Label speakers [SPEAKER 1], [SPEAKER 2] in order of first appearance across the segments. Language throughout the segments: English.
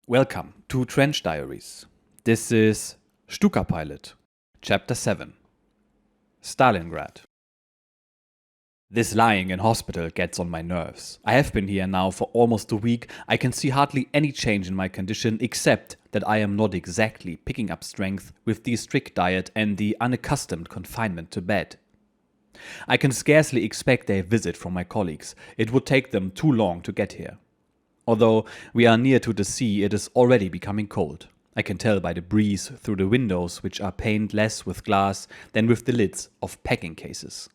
[SPEAKER 1] Welcome to Trench Diaries. This is Stuka Pilot, Chapter 7, Stalingrad. This lying in hospital gets on my nerves. I have been here now for almost a week. I can see hardly any change in my condition except that I am not exactly picking up strength with the strict diet and the unaccustomed confinement to bed. I can scarcely expect a visit from my colleagues. It would take them too long to get here. Although we are near to the sea, it is already becoming cold. I can tell by the breeze through the windows, which are paned less with glass than with the lids of packing cases.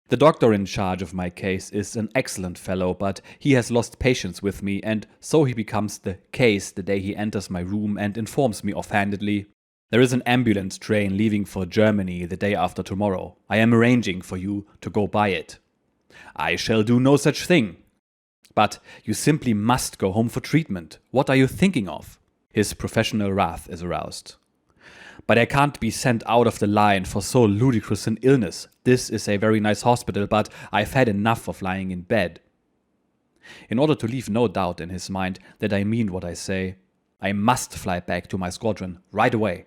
[SPEAKER 1] The doctor in charge of my case is an excellent fellow, but he has lost patience with me, and so he becomes the case the day he enters my room and informs me offhandedly, "There is an ambulance train leaving for Germany the day after tomorrow. I am arranging for you to go by it." "I shall do no such thing." "But you simply must go home for treatment. What are you thinking of?" His professional wrath is aroused. "But I can't be sent out of the line for so ludicrous an illness. This is a very nice hospital, but I've had enough of lying in bed." In order to leave no doubt in his mind that I mean what I say, I must fly back to my squadron right away.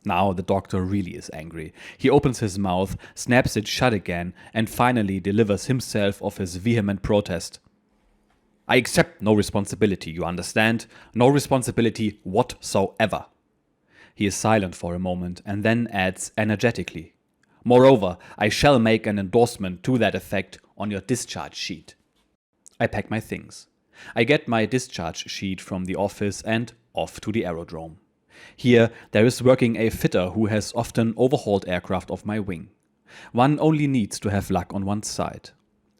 [SPEAKER 1] Now the doctor really is angry. He opens his mouth, snaps it shut again, and finally delivers himself of his vehement protest. "I accept no responsibility, you understand? No responsibility whatsoever." He is silent for a moment and then adds energetically, "Moreover, I shall make an endorsement to that effect on your discharge sheet." I pack my things. I get my discharge sheet from the office and off to the aerodrome. Here there is working a fitter who has often overhauled aircraft of my wing. One only needs to have luck on one's side.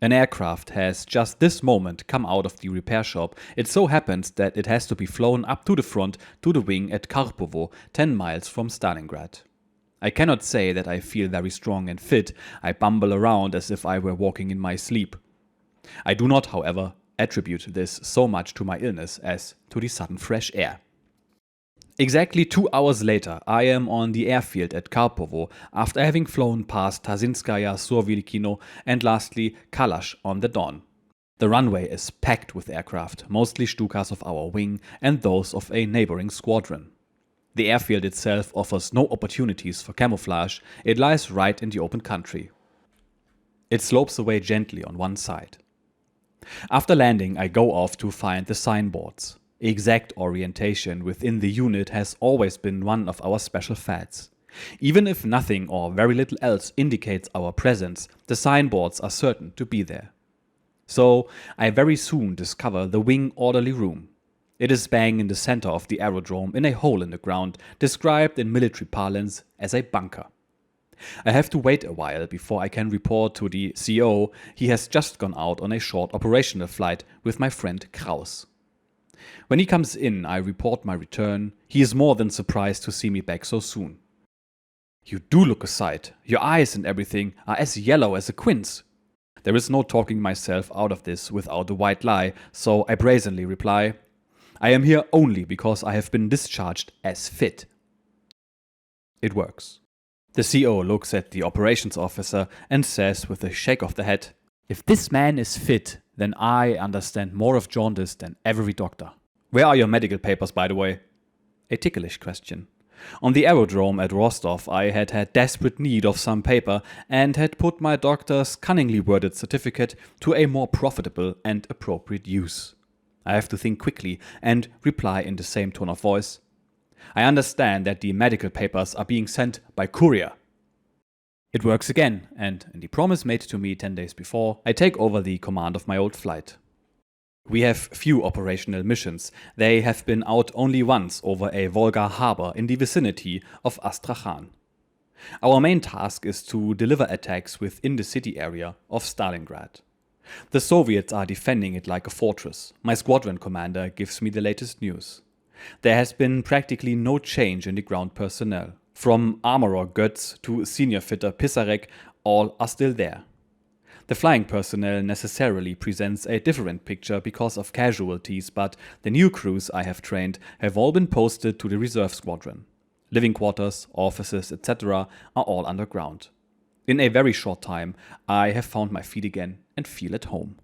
[SPEAKER 1] An aircraft has just this moment come out of the repair shop. It so happens that it has to be flown up to the front to the wing at Karpovo, 10 miles from Stalingrad. I cannot say that I feel very strong and fit. I bumble around as if I were walking in my sleep. I do not, however, attribute this so much to my illness as to the sudden fresh air. Exactly 2 hours later, I am on the airfield at Karpovo after having flown past Tazinskaya, Survilikino, and lastly Kalash on the dawn. The runway is packed with aircraft, mostly Stukas of our wing and those of a neighboring squadron. The airfield itself offers no opportunities for camouflage. It lies right in the open country. It slopes away gently on one side. After landing, I go off to find the signboards. Exact orientation within the unit has always been one of our special fads. Even if nothing or very little else indicates our presence, the signboards are certain to be there. So I very soon discover the wing orderly room. It is bang in the center of the aerodrome in a hole in the ground, described in military parlance as a bunker. I have to wait a while before I can report to the CO. He has just gone out on a short operational flight with my friend Kraus. When he comes in, I report my return. He is more than surprised to see me back so soon. "You do look a sight. Your eyes and everything are as yellow as a quince." There is no talking myself out of this without a white lie, so I brazenly reply, "I am here only because I have been discharged as fit." It works. The CO looks at the operations officer and says with a shake of the head, "If this man is fit, then I understand more of jaundice than every doctor." "Where are your medical papers, by the way?" A ticklish question. On the aerodrome at Rostov, I had desperate need of some paper and had put my doctor's cunningly worded certificate to a more profitable and appropriate use. I have to think quickly and reply in the same tone of voice, "I understand that the medical papers are being sent by courier." It works again, and in the promise made to me 10 days before, I take over the command of my old flight. We have few operational missions. They have been out only once over a Volga harbor in the vicinity of Astrakhan. Our main task is to deliver attacks within the city area of Stalingrad. The Soviets are defending it like a fortress. My squadron commander gives me the latest news. There has been practically no change in the ground personnel. From armorer Götz to senior fitter Pisarek, all are still there. The flying personnel necessarily presents a different picture because of casualties, but the new crews I have trained have all been posted to the reserve squadron. Living quarters, offices, etc. are all underground. In a very short time, I have found my feet again and feel at home.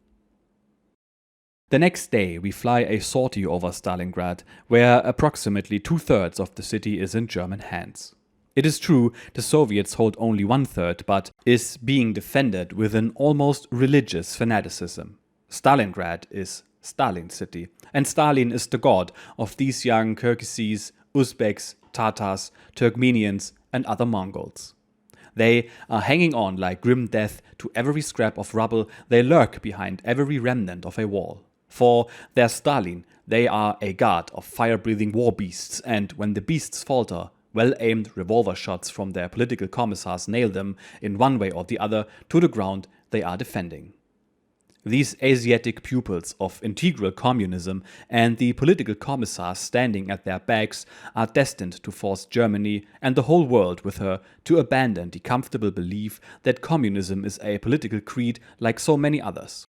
[SPEAKER 1] The next day, we fly a sortie over Stalingrad, where approximately 2/3 of the city is in German hands. It is true, the Soviets hold only 1/3, but is being defended with an almost religious fanaticism. Stalingrad is Stalin's city, and Stalin is the god of these young Kyrgyzs, Uzbeks, Tatars, Turkmenians, and other Mongols. They are hanging on like grim death to every scrap of rubble. They lurk behind every remnant of a wall. For their Stalin, they are a god of fire-breathing war beasts, and when the beasts falter, well-aimed revolver shots from their political commissars nail them, in one way or the other, to the ground they are defending. These Asiatic pupils of integral communism and the political commissars standing at their backs are destined to force Germany and the whole world with her to abandon the comfortable belief that communism is a political creed like so many others.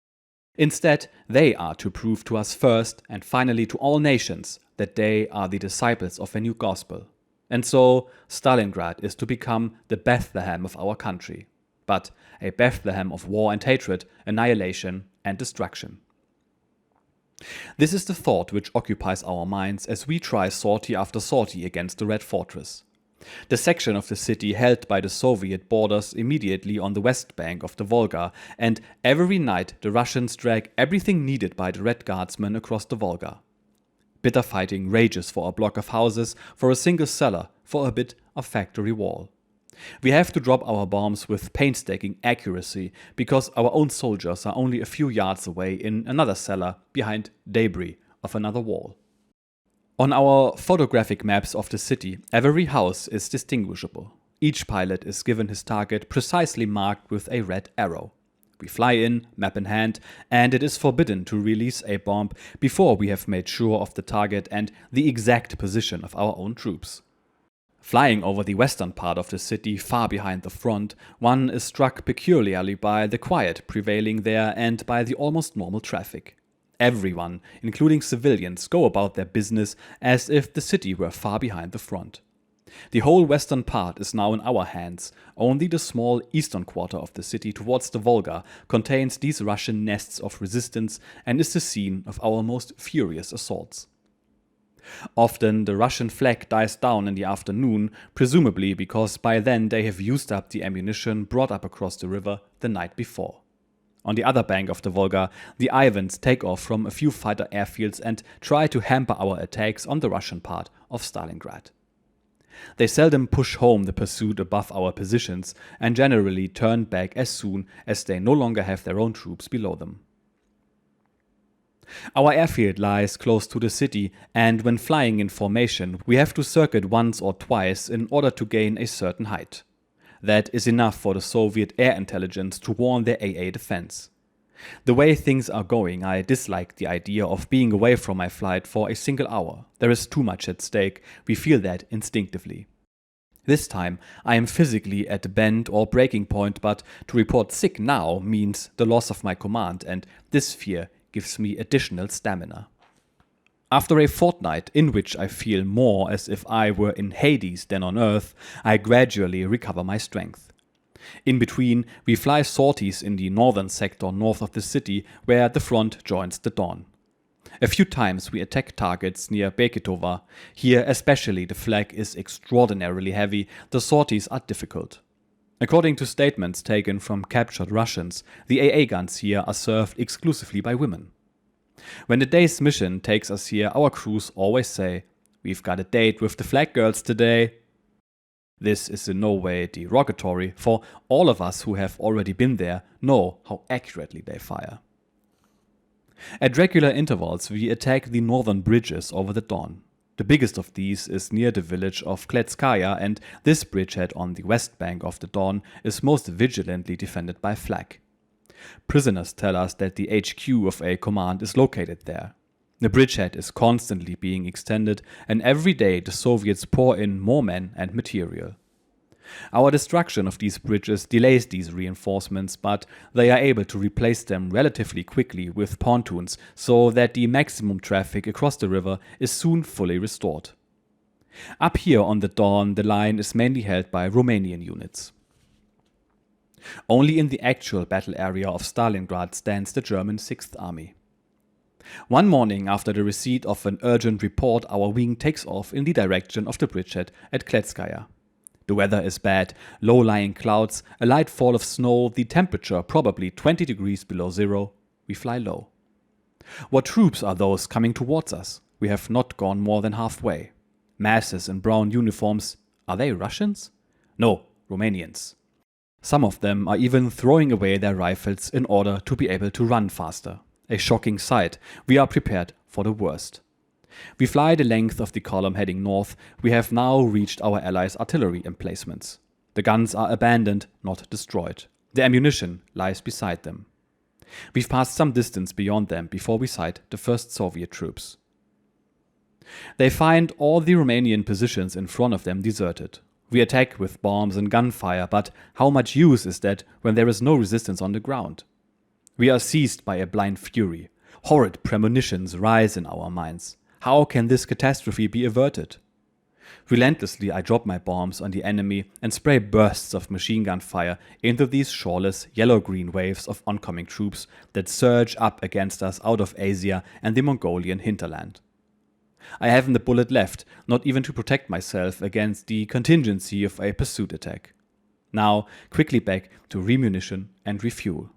[SPEAKER 1] Instead, they are to prove to us first and finally to all nations that they are the disciples of a new gospel. And so, Stalingrad is to become the Bethlehem of our country, but a Bethlehem of war and hatred, annihilation and destruction. This is the thought which occupies our minds as we try sortie after sortie against the Red Fortress. The section of the city held by the Soviet borders immediately on the west bank of the Volga, and every night the Russians drag everything needed by the Red Guardsmen across the Volga. Bitter fighting rages for a block of houses, for a single cellar, for a bit of factory wall. We have to drop our bombs with painstaking accuracy because our own soldiers are only a few yards away in another cellar behind debris of another wall. On our photographic maps of the city, every house is distinguishable. Each pilot is given his target precisely marked with a red arrow. We fly in, map in hand, and it is forbidden to release a bomb before we have made sure of the target and the exact position of our own troops. Flying over the western part of the city, far behind the front, one is struck peculiarly by the quiet prevailing there and by the almost normal traffic. Everyone, including civilians, go about their business as if the city were far behind the front. The whole western part is now in our hands. Only the small eastern quarter of the city towards the Volga contains these Russian nests of resistance and is the scene of our most furious assaults. Often the Russian flag dies down in the afternoon, presumably because by then they have used up the ammunition brought up across the river the night before. On the other bank of the Volga, the Ivans take off from a few fighter airfields and try to hamper our attacks on the Russian part of Stalingrad. They seldom push home the pursuit above our positions and generally turn back as soon as they no longer have their own troops below them. Our airfield lies close to the city, and when flying in formation, we have to circuit once or twice in order to gain a certain height. That is enough for the Soviet air intelligence to warn their AA defense. The way things are going, I dislike the idea of being away from my flight for a single hour. There is too much at stake. We feel that instinctively. This time, I am physically at the bend or breaking point, but to report sick now means the loss of my command, and this fear gives me additional stamina. After a fortnight in which I feel more as if I were in Hades than on Earth, I gradually recover my strength. In between, we fly sorties in the northern sector north of the city, where the front joins the Don. A few times we attack targets near Beketova. Here especially the flag is extraordinarily heavy, the sorties are difficult. According to statements taken from captured Russians, the AA guns here are served exclusively by women. When the day's mission takes us here, our crews always say, "We've got a date with the flag girls today." This is in no way derogatory, for all of us who have already been there know how accurately they fire. At regular intervals we attack the northern bridges over the Don. The biggest of these is near the village of Kletskaya, and this bridgehead on the west bank of the Don is most vigilantly defended by flak. Prisoners tell us that the HQ of a command is located there. The bridgehead is constantly being extended, and every day the Soviets pour in more men and material. Our destruction of these bridges delays these reinforcements, but they are able to replace them relatively quickly with pontoons so that the maximum traffic across the river is soon fully restored. Up here on the Don, the line is mainly held by Romanian units. Only in the actual battle area of Stalingrad stands the German 6th Army. One morning after the receipt of an urgent report, our wing takes off in the direction of the bridgehead at Kletskaya. The weather is bad, low-lying clouds, a light fall of snow, the temperature probably 20 degrees below zero. We fly low. What troops are those coming towards us? We have not gone more than halfway. Masses in brown uniforms. Are they Russians? No, Romanians. Some of them are even throwing away their rifles in order to be able to run faster. A shocking sight. We are prepared for the worst. We fly the length of the column heading north. We have now reached our allies' artillery emplacements. The guns are abandoned, not destroyed. The ammunition lies beside them. We've passed some distance beyond them before we sight the first Soviet troops. They find all the Romanian positions in front of them deserted. We attack with bombs and gunfire, but how much use is that when there is no resistance on the ground? We are seized by a blind fury. Horrid premonitions rise in our minds. How can this catastrophe be averted? Relentlessly, I drop my bombs on the enemy and spray bursts of machine gun fire into these shoreless, yellow-green waves of oncoming troops that surge up against us out of Asia and the Mongolian hinterland. I haven't a bullet left, not even to protect myself against the contingency of a pursuit attack. Now, quickly back to remunition and refuel.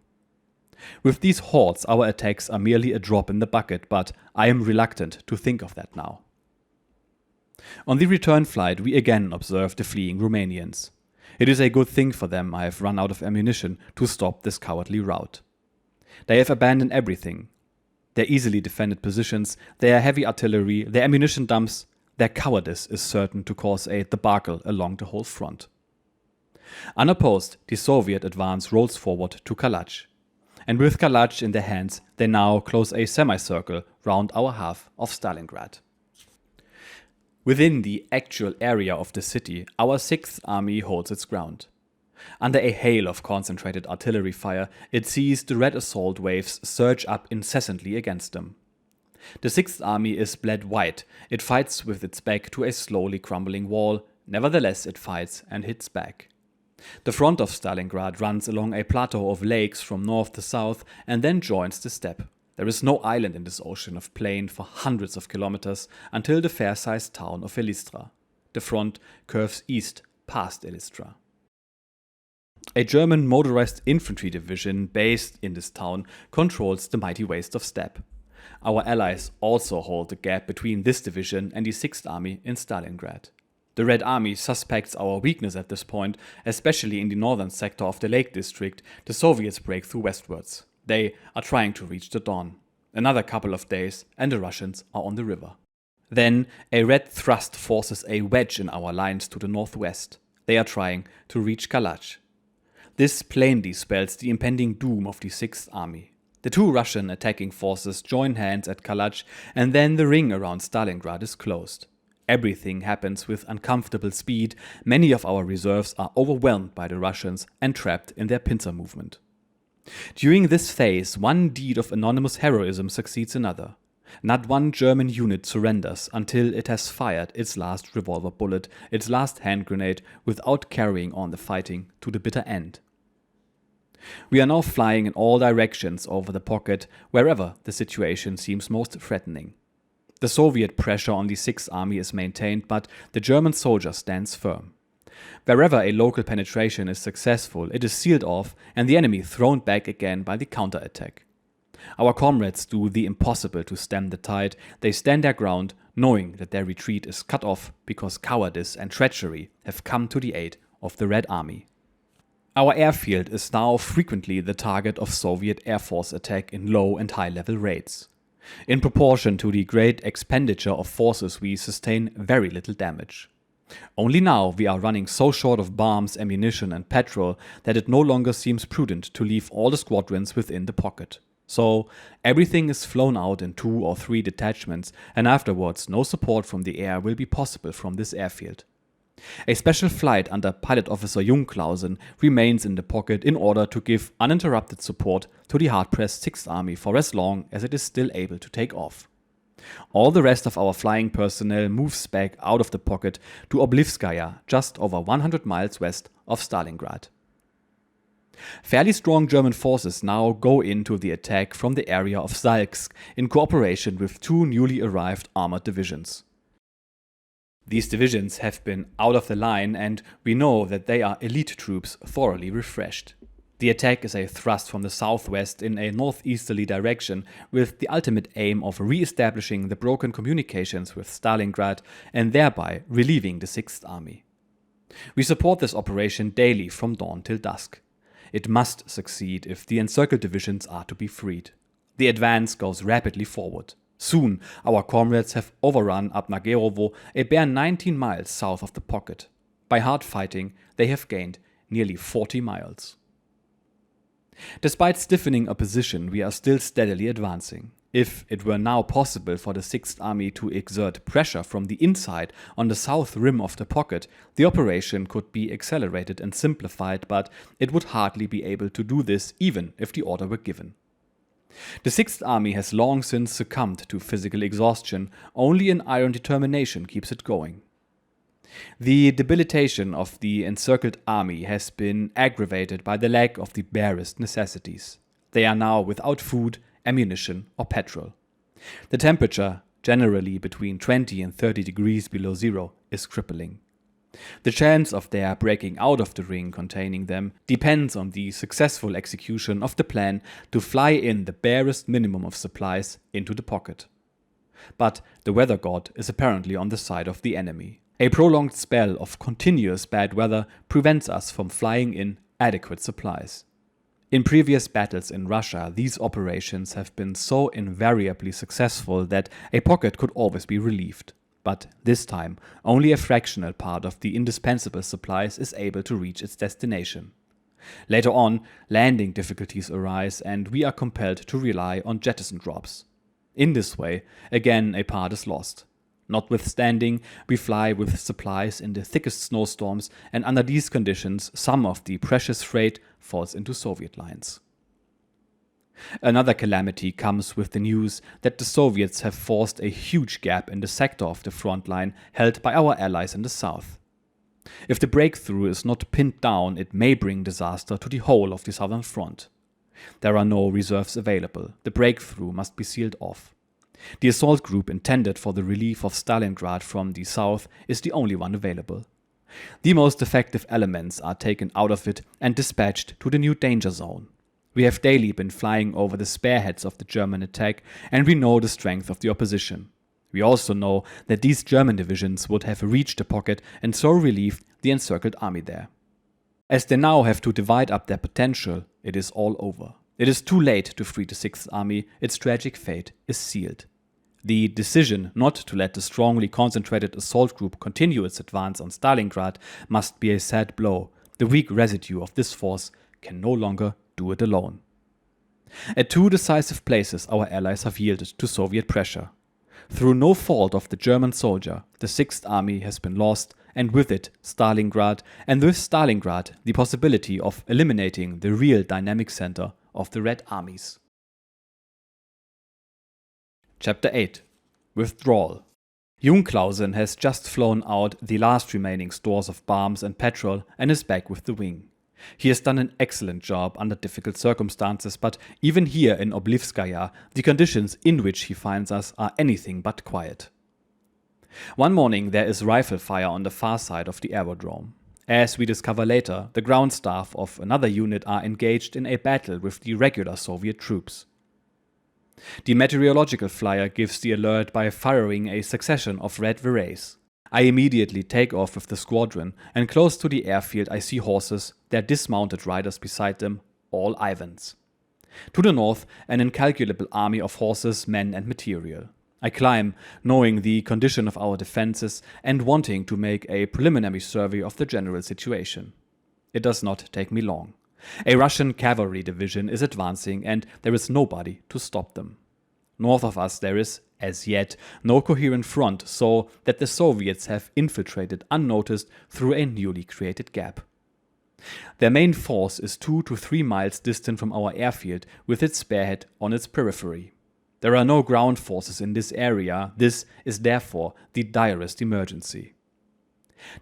[SPEAKER 1] With these hordes, our attacks are merely a drop in the bucket, but I am reluctant to think of that now. On the return flight, we again observe the fleeing Romanians. It is a good thing for them I have run out of ammunition to stop this cowardly rout. They have abandoned everything. Their easily defended positions, their heavy artillery, their ammunition dumps, their cowardice is certain to cause a debacle along the whole front. Unopposed, the Soviet advance rolls forward to Kalach. And with Kalach in their hands, they now close a semicircle round our half of Stalingrad. Within the actual area of the city, our 6th Army holds its ground. Under a hail of concentrated artillery fire, it sees the red assault waves surge up incessantly against them. The 6th Army is bled white. It fights with its back to a slowly crumbling wall. Nevertheless, it fights and hits back. The front of Stalingrad runs along a plateau of lakes from north to south and then joins the steppe. There is no island in this ocean of plain for hundreds of kilometers until the fair-sized town of Elistra. The front curves east past Elistra. A German motorized infantry division based in this town controls the mighty waste of steppe. Our allies also hold the gap between this division and the 6th Army in Stalingrad. The Red Army suspects our weakness at this point, especially in the northern sector of the Lake District. The Soviets break through westwards. They are trying to reach the Don. Another couple of days and the Russians are on the river. Then a red thrust forces a wedge in our lines to the northwest. They are trying to reach Kalach. This plainly spells the impending doom of the 6th Army. The two Russian attacking forces join hands at Kalach, and then the ring around Stalingrad is closed. Everything happens with uncomfortable speed. Many of our reserves are overwhelmed by the Russians and trapped in their pincer movement. During this phase, one deed of anonymous heroism succeeds another. Not one German unit surrenders until it has fired its last revolver bullet, its last hand grenade, without carrying on the fighting to the bitter end. We are now flying in all directions over the pocket, wherever the situation seems most threatening. The Soviet pressure on the 6th Army is maintained, but the German soldier stands firm. Wherever a local penetration is successful, it is sealed off and the enemy thrown back again by the counterattack. Our comrades do the impossible to stem the tide. They stand their ground, knowing that their retreat is cut off because cowardice and treachery have come to the aid of the Red Army. Our airfield is now frequently the target of Soviet Air Force attack in low and high-level raids. In proportion to the great expenditure of forces, we sustain very little damage. Only now we are running so short of bombs, ammunition and petrol that it no longer seems prudent to leave all the squadrons within the pocket. So everything is flown out in 2 or 3 detachments, and afterwards no support from the air will be possible from this airfield. A special flight under Pilot Officer Jungklausen remains in the pocket in order to give uninterrupted support to the hard-pressed 6th Army for as long as it is still able to take off. All the rest of our flying personnel moves back out of the pocket to Oblivskaya, just over 100 miles west of Stalingrad. Fairly strong German forces now go into the attack from the area of Salsk in cooperation with two newly arrived armored divisions. These divisions have been out of the line, and we know that they are elite troops thoroughly refreshed. The attack is a thrust from the southwest in a northeasterly direction with the ultimate aim of re-establishing the broken communications with Stalingrad and thereby relieving the 6th Army. We support this operation daily from dawn till dusk. It must succeed if the encircled divisions are to be freed. The advance goes rapidly forward. Soon, our comrades have overrun Abnagerovo, a bare 19 miles south of the pocket. By hard fighting, they have gained nearly 40 miles. Despite stiffening opposition, we are still steadily advancing. If it were now possible for the 6th Army to exert pressure from the inside on the south rim of the pocket, the operation could be accelerated and simplified, but it would hardly be able to do this even if the order were given. The 6th Army has long since succumbed to physical exhaustion. Only an iron determination keeps it going. The debilitation of the encircled army has been aggravated by the lack of the barest necessities. They are now without food, ammunition, or petrol. The temperature, generally between 20 and 30 degrees below zero, is crippling. The chance of their breaking out of the ring containing them depends on the successful execution of the plan to fly in the barest minimum of supplies into the pocket. But the weather god is apparently on the side of the enemy. A prolonged spell of continuous bad weather prevents us from flying in adequate supplies. In previous battles in Russia, these operations have been so invariably successful that a pocket could always be relieved. But this time, only a fractional part of the indispensable supplies is able to reach its destination. Later on, landing difficulties arise and we are compelled to rely on jettison drops. In this way, again a part is lost. Notwithstanding, we fly with supplies in the thickest snowstorms, and under these conditions some of the precious freight falls into Soviet lines. Another calamity comes with the news that the Soviets have forced a huge gap in the sector of the front line held by our allies in the south. If the breakthrough is not pinned down, it may bring disaster to the whole of the southern front. There are no reserves available. The breakthrough must be sealed off. The assault group intended for the relief of Stalingrad from the south is the only one available. The most effective elements are taken out of it and dispatched to the new danger zone. We have daily been flying over the spearheads of the German attack, and we know the strength of the opposition. We also know that these German divisions would have reached the pocket and so relieved the encircled army there. As they now have to divide up their potential, it is all over. It is too late to free the 6th Army. Its tragic fate is sealed. The decision not to let the strongly concentrated assault group continue its advance on Stalingrad must be a sad blow. The weak residue of this force can no longer do it alone. At two decisive places our allies have yielded to Soviet pressure. Through no fault of the German soldier, the 6th Army has been lost, and with it Stalingrad, and with Stalingrad the possibility of eliminating the real dynamic center of the Red Armies. Chapter 8. Withdrawal. Jungklausen has just flown out the last remaining stores of bombs and petrol and is back with the wing. He has done an excellent job under difficult circumstances, but even here in Oblivskaya, the conditions in which he finds us are anything but quiet. One morning there is rifle fire on the far side of the aerodrome. As we discover later, the ground staff of another unit are engaged in a battle with the regular Soviet troops. The meteorological flyer gives the alert by firing a succession of red berets. I immediately take off with the squadron, and close to the airfield I see horses, their dismounted riders beside them, all Ivans. To the north, an incalculable army of horses, men and material. I climb, knowing the condition of our defenses and wanting to make a preliminary survey of the general situation. It does not take me long. A Russian cavalry division is advancing and there is nobody to stop them. North of us there is, as yet, no coherent front, so that the Soviets have infiltrated unnoticed through a newly created gap. Their main force is 2 to 3 miles distant from our airfield, with its spearhead on its periphery. There are no ground forces in this area. This is therefore the direst emergency.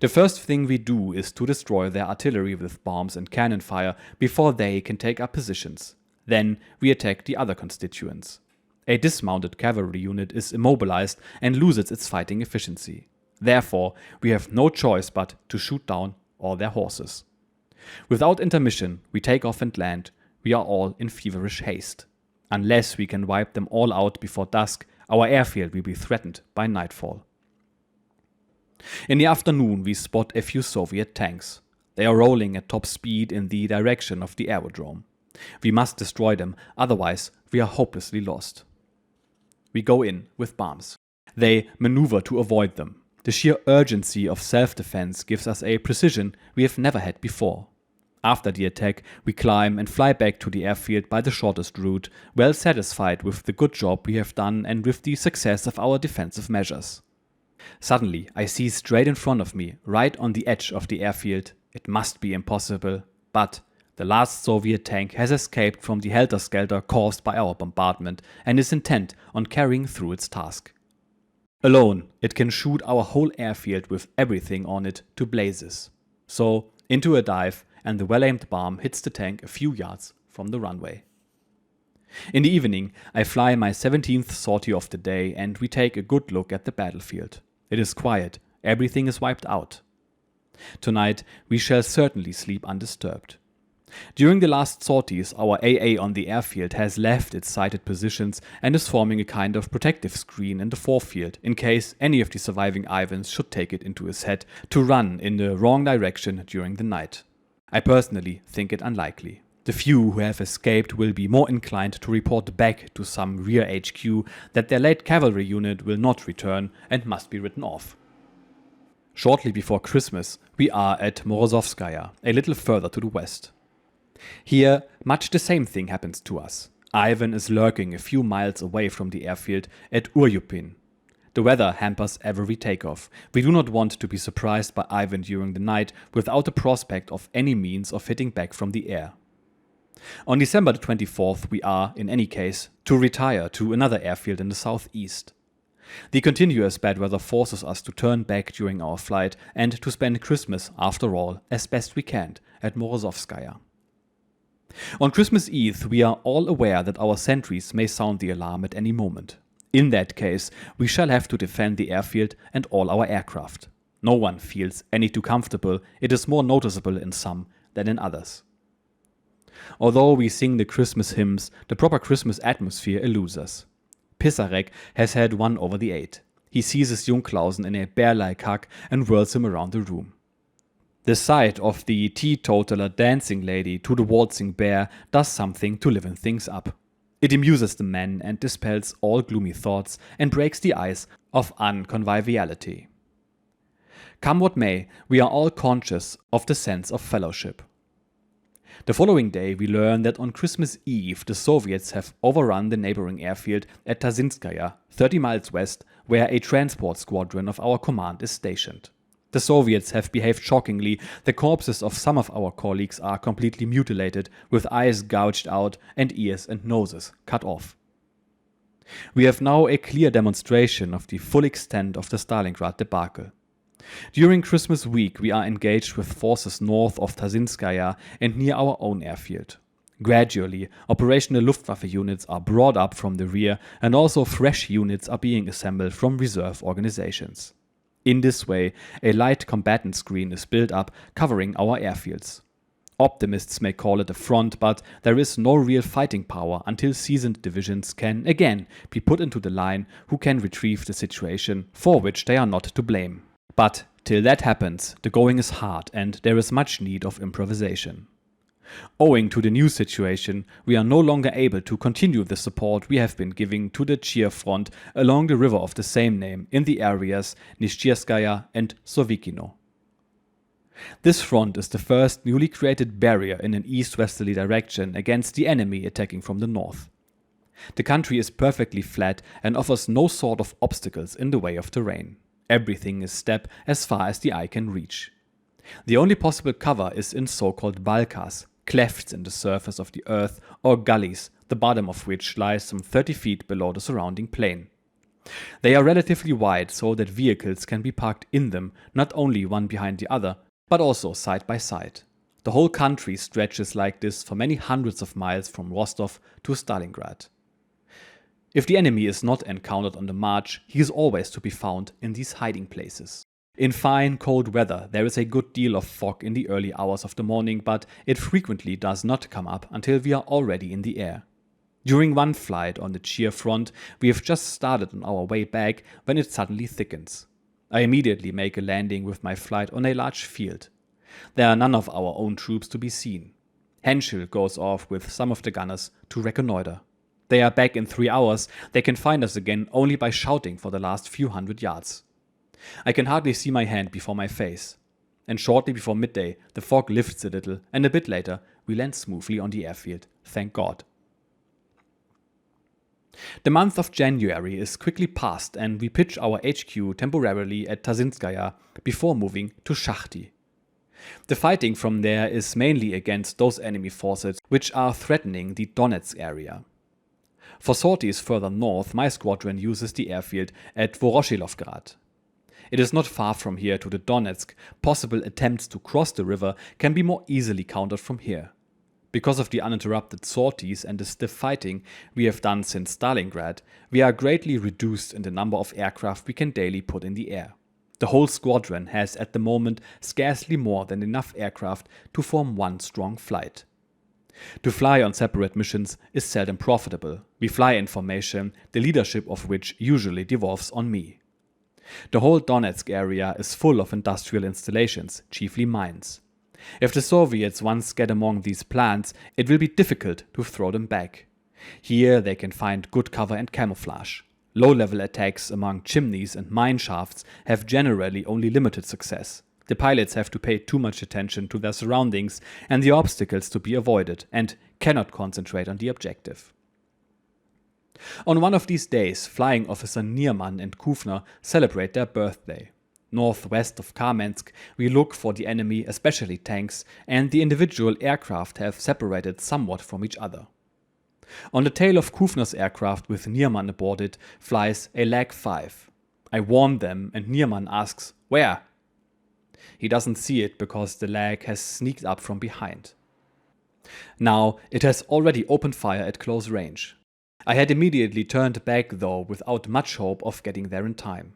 [SPEAKER 1] The first thing we do is to destroy their artillery with bombs and cannon fire before they can take up positions. Then we attack the other constituents. A dismounted cavalry unit is immobilized and loses its fighting efficiency. Therefore, we have no choice but to shoot down all their horses. Without intermission, we take off and land. We are all in feverish haste. Unless we can wipe them all out before dusk, our airfield will be threatened by nightfall. In the afternoon, we spot a few Soviet tanks. They are rolling at top speed in the direction of the aerodrome. We must destroy them, otherwise we are hopelessly lost. We go in with bombs. They maneuver to avoid them. The sheer urgency of self-defense gives us a precision we have never had before. After the attack, we climb and fly back to the airfield by the shortest route, well satisfied with the good job we have done and with the success of our defensive measures. Suddenly, I see straight in front of me, right on the edge of the airfield. It must be impossible, but the last Soviet tank has escaped from the helter-skelter caused by our bombardment and is intent on carrying through its task. Alone, it can shoot our whole airfield with everything on it to blazes. So, into a dive, and the well-aimed bomb hits the tank a few yards from the runway. In the evening, I fly my 17th sortie of the day and we take a good look at the battlefield. It is quiet, everything is wiped out. Tonight, we shall certainly sleep undisturbed. During the last sorties, our AA on the airfield has left its sighted positions and is forming a kind of protective screen in the forefield in case any of the surviving Ivans should take it into his head to run in the wrong direction during the night. I personally think it unlikely. The few who have escaped will be more inclined to report back to some rear HQ that their late cavalry unit will not return and must be written off. Shortly before Christmas, we are at Morozovskaya, a little further to the west. Here, much the same thing happens to us. Ivan is lurking a few miles away from the airfield at Uryupin. The weather hampers every takeoff. We do not want to be surprised by Ivan during the night without the prospect of any means of hitting back from the air. On December the 24th, we are, in any case, to retire to another airfield in the southeast. The continuous bad weather forces us to turn back during our flight and to spend Christmas, after all, as best we can, at Morozovskaya. On Christmas Eve, we are all aware that our sentries may sound the alarm at any moment. In that case, we shall have to defend the airfield and all our aircraft. No one feels any too comfortable. It is more noticeable in some than in others. Although we sing the Christmas hymns, the proper Christmas atmosphere eludes us. Pisarek has had one over the 8. He seizes Junklausen in a bear-like hug and whirls him around the room. The sight of the teetotaler dancing lady to the waltzing bear does something to liven things up. It amuses the men and dispels all gloomy thoughts and breaks the ice of unconviviality. Come what may, we are all conscious of the sense of fellowship. The following day we learn that on Christmas Eve the Soviets have overrun the neighboring airfield at Tazinskaya, 30 miles west, where a transport squadron of our command is stationed. The Soviets have behaved shockingly. The corpses of some of our colleagues are completely mutilated, with eyes gouged out and ears and noses cut off. We have now a clear demonstration of the full extent of the Stalingrad debacle. During Christmas week we are engaged with forces north of Tazinskaya and near our own airfield. Gradually, operational Luftwaffe units are brought up from the rear and also fresh units are being assembled from reserve organizations. In this way, a light combatant screen is built up covering our airfields. Optimists may call it a front, but there is no real fighting power until seasoned divisions can again be put into the line who can retrieve the situation for which they are not to blame. But till that happens, the going is hard and there is much need of improvisation. Owing to the new situation, we are no longer able to continue the support we have been giving to the Chir front along the river of the same name in the areas Nizhirskaya and Sovikino. This front is the first newly created barrier in an east-westerly direction against the enemy attacking from the north. The country is perfectly flat and offers no sort of obstacles in the way of terrain. Everything is steppe as far as the eye can reach. The only possible cover is in so-called balkas, clefts in the surface of the earth, or gullies, the bottom of which lies some 30 feet below the surrounding plain. They are relatively wide so that vehicles can be parked in them, not only one behind the other, but also side by side. The whole country stretches like this for many hundreds of miles from Rostov to Stalingrad. If the enemy is not encountered on the march, he is always to be found in these hiding places. In fine, cold weather, there is a good deal of fog in the early hours of the morning, but it frequently does not come up until we are already in the air. During one flight on the Cheer front, we have just started on our way back when it suddenly thickens. I immediately make a landing with my flight on a large field. There are none of our own troops to be seen. Henschel goes off with some of the gunners to reconnoiter. They are back in 3 hours. They can find us again only by shouting for the last few hundred yards. I can hardly see my hand before my face. And shortly before midday, the fog lifts a little, and a bit later, we land smoothly on the airfield. Thank God. The month of January is quickly past, and we pitch our HQ temporarily at Tasinskaya before moving to Shachty. The fighting from there is mainly against those enemy forces which are threatening the Donetsk area. For sorties further north, my squadron uses the airfield at Voroshilovgrad. It is not far from here to the Donetsk. Possible attempts to cross the river can be more easily countered from here. Because of the uninterrupted sorties and the stiff fighting we have done since Stalingrad, we are greatly reduced in the number of aircraft we can daily put in the air. The whole squadron has at the moment scarcely more than enough aircraft to form one strong flight. To fly on separate missions is seldom profitable. We fly in formation, the leadership of which usually devolves on me. The whole Donetsk area is full of industrial installations, chiefly mines. If the Soviets once get among these plants, it will be difficult to throw them back. Here they can find good cover and camouflage. Low-level attacks among chimneys and mine shafts have generally only limited success. The pilots have to pay too much attention to their surroundings and the obstacles to be avoided, and cannot concentrate on the objective. On one of these days, Flying Officer Nierman and Kufner celebrate their birthday. Northwest of Kamensk, we look for the enemy, especially tanks, and the individual aircraft have separated somewhat from each other. On the tail of Kufner's aircraft with Nierman aboard it flies a Lag 5. I warn them and Nierman asks, "Where?" He doesn't see it because the Lag has sneaked up from behind. Now it has already opened fire at close range. I had immediately turned back though without much hope of getting there in time.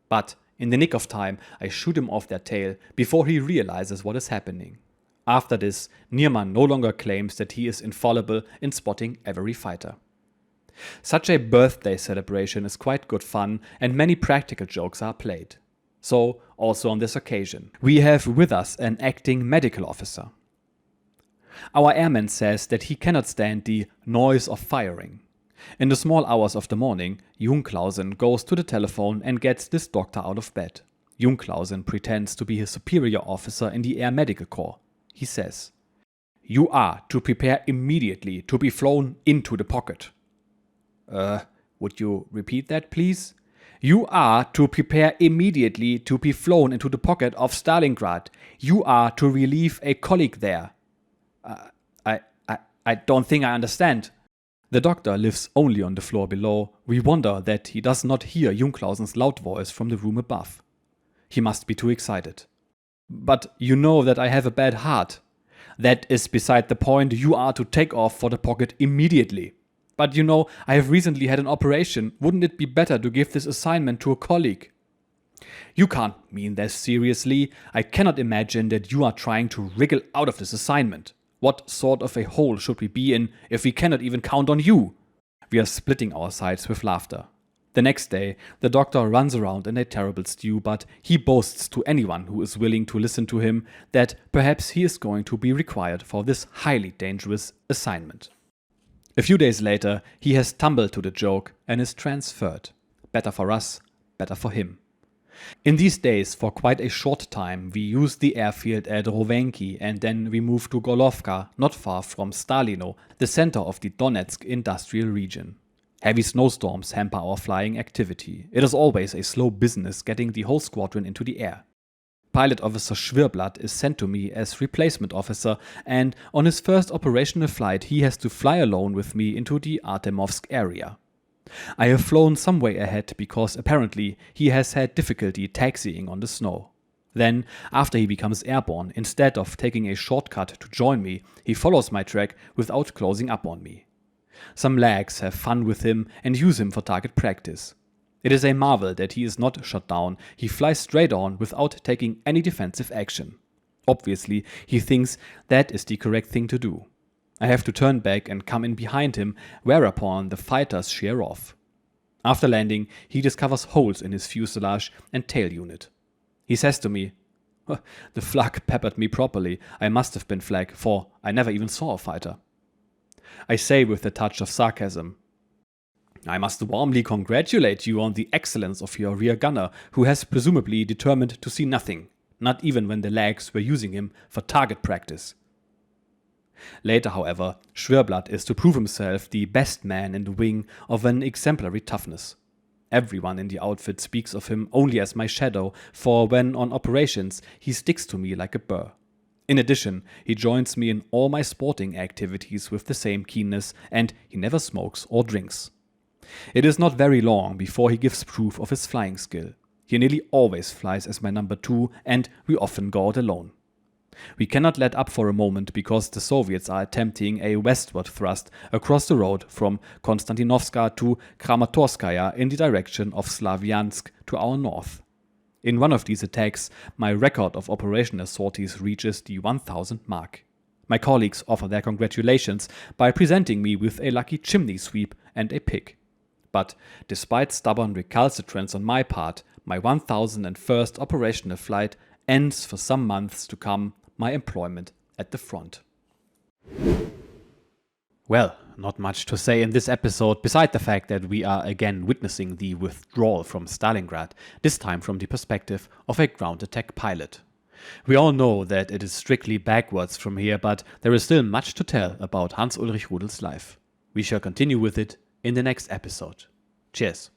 [SPEAKER 1] But in the nick of time I shoot him off their tail before he realizes what is happening. After this, Nierman no longer claims that he is infallible in spotting every fighter. Such a birthday celebration is quite good fun and many practical jokes are played. So, also on this occasion, we have with us an acting medical officer. Our airman says that he cannot stand the noise of firing. In the small hours of the morning, Junklausen goes to the telephone and gets this doctor out of bed. Junklausen pretends to be his superior officer in the Air Medical Corps. He says, "You are to prepare immediately to be flown into the pocket." Would you repeat that, please? "You are to prepare immediately to be flown into the pocket of Stalingrad. You are to relieve a colleague there." I don't think I understand. The doctor lives only on the floor below. We wonder that he does not hear Junklausen's loud voice from the room above. He must be too excited. "But you know that I have a bad heart." "That is beside the point. You are to take off for the pocket immediately." "But you know, I have recently had an operation. Wouldn't it be better to give this assignment to a colleague?" "You can't mean this seriously. I cannot imagine that you are trying to wriggle out of this assignment. What sort of a hole should we be in if we cannot even count on you?" We are splitting our sides with laughter. The next day, the doctor runs around in a terrible stew, but he boasts to anyone who is willing to listen to him that perhaps he is going to be required for this highly dangerous assignment. A few days later, he has tumbled to the joke and is transferred. Better for us, better for him. In these days, for quite a short time, we use the airfield at Rovenki and then we move to Golovka, not far from Stalino, the center of the Donetsk industrial region. Heavy snowstorms hamper our flying activity. It is always a slow business getting the whole squadron into the air. Pilot Officer Schwirblatt is sent to me as replacement officer, and on his first operational flight he has to fly alone with me into the Artemovsk area. I have flown some way ahead because apparently he has had difficulty taxiing on the snow. Then, after he becomes airborne, instead of taking a shortcut to join me, he follows my track without closing up on me. Some lags have fun with him and use him for target practice. It is a marvel that he is not shot down. He flies straight on without taking any defensive action. Obviously, he thinks that is the correct thing to do. I have to turn back and come in behind him, whereupon the fighters shear off. After landing, he discovers holes in his fuselage and tail unit. He says to me, "The flak peppered me properly. I must have been flak, for I never even saw a fighter." I say with a touch of sarcasm, "I must warmly congratulate you on the excellence of your rear gunner, who has presumably determined to see nothing, not even when the lags were using him for target practice." Later, however, Schwirblatt is to prove himself the best man in the wing of an exemplary toughness. Everyone in the outfit speaks of him only as my shadow, for when on operations, he sticks to me like a burr. In addition, he joins me in all my sporting activities with the same keenness, and he never smokes or drinks. It is not very long before he gives proof of his flying skill. He nearly always flies as my number 2, and we often go out alone. We cannot let up for a moment because the Soviets are attempting a westward thrust across the road from Konstantinovka to Kramatorskaya in the direction of Slavyansk to our north. In one of these attacks, my record of operational sorties reaches the 1000 mark. My colleagues offer their congratulations by presenting me with a lucky chimney sweep and a pig. But despite stubborn recalcitrance on my part, my 1001st operational flight ends for some months to come my employment at the front. Well, not much to say in this episode beside the fact that we are again witnessing the withdrawal from Stalingrad, this time from the perspective of a ground attack pilot. We all know that it is strictly backwards from here, but there is still much to tell about Hans-Ulrich Rudel's life. We shall continue with it in the next episode. Cheers.